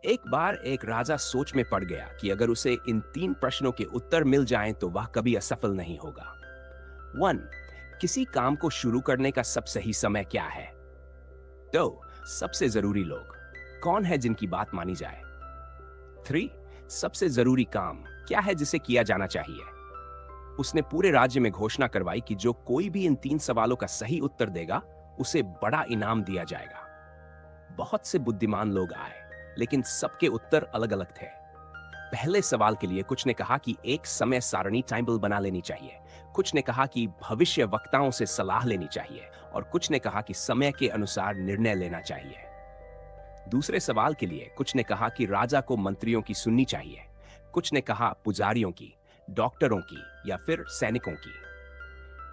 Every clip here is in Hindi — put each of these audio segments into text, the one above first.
एक बार एक राजा सोच में पड़ गया कि अगर उसे इन 3 प्रश्नों के उत्तर मिल जाएं तो वह कभी असफल नहीं होगा। 1. किसी काम को शुरू करने का सब सही समय क्या है? 2. सबसे जरूरी लोग कौन है जिनकी बात मानी जाए? 3. सबसे जरूरी काम क्या है जिसे किया जाना चाहिए? उसने पूरे राज्य में घोषणा करवाई कि जो कोई भी इन 3 सवालों का सही उत्तर देगा उसे बड़ा इनाम दिया जाएगा। बहुत से बुद्धिमान लोग आए, लेकिन सबके उत्तर अलग अलग थे। पहले सवाल के लिए कुछ ने कहा कि एक समय सारणी टाइमटेबल बना लेनी चाहिए, कुछ ने कहा कि भविष्य वक्ताओं से सलाह लेनी चाहिए और कुछ ने कहा कि समय के अनुसार निर्णय लेना चाहिए। दूसरे सवाल के लिए कुछ ने कहा कि राजा को मंत्रियों की सुननी चाहिए, कुछ ने कहा पुजारियों की, डॉक्टरों की या फिर सैनिकों की।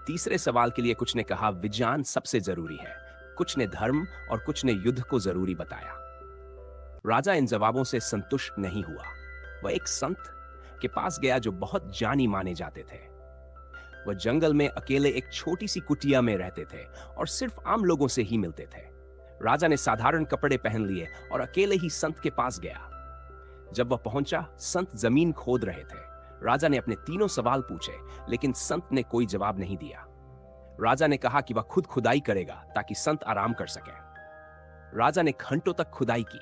तीसरे सवाल के लिए कुछ ने कहा विज्ञान सबसे जरूरी है, कुछ ने धर्म और कुछ ने युद्ध को जरूरी बताया। राजा इन जवाबों से संतुष्ट नहीं हुआ। वह एक संत के पास गया जो बहुत जानी माने जाते थे। वह जंगल में अकेले एक छोटी सी कुटिया में रहते थे और सिर्फ आम लोगों से ही मिलते थे। राजा ने साधारण कपड़े पहन लिए और अकेले ही संत के पास गया। जब वह पहुंचा, संत जमीन खोद रहे थे। राजा ने अपने 3 सवाल पूछे, लेकिन संत ने कोई जवाब नहीं दिया। राजा ने कहा कि वह खुद खुदाई करेगा ताकि संत आराम कर सके। राजा ने घंटों तक खुदाई की।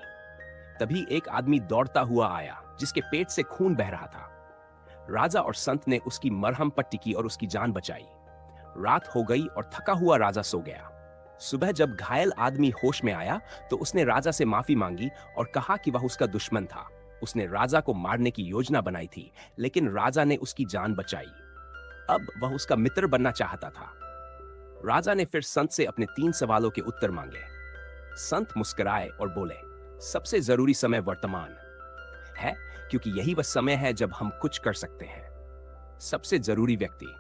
तभी एक आदमी दौड़ता हुआ आया जिसके पेट से खून बह रहा था। राजा और संत ने उसकी मरहम पट्टी की और उसकी जान बचाई। रात हो गई और थका हुआ राजा सो गया। सुबह जब घायल आदमी होश में आया तो उसने राजा से माफी मांगी और कहा कि वह उसका दुश्मन था। उसने राजा को मारने की योजना बनाई थी, लेकिन राजा ने उसकी जान बचाई। अब वह उसका मित्र बनना चाहता था। राजा ने फिर संत से अपने 3 सवालों के उत्तर मांगे। संत मुस्कुराए और बोले, सबसे जरूरी समय वर्तमान है, क्योंकि यही वह समय है जब हम कुछ कर सकते हैं। सबसे जरूरी व्यक्ति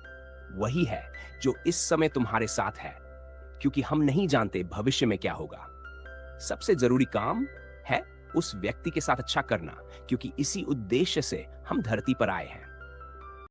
वही है जो इस समय तुम्हारे साथ है, क्योंकि हम नहीं जानते भविष्य में क्या होगा। सबसे जरूरी काम है उस व्यक्ति के साथ अच्छा करना, क्योंकि इसी उद्देश्य से हम धरती पर आए हैं।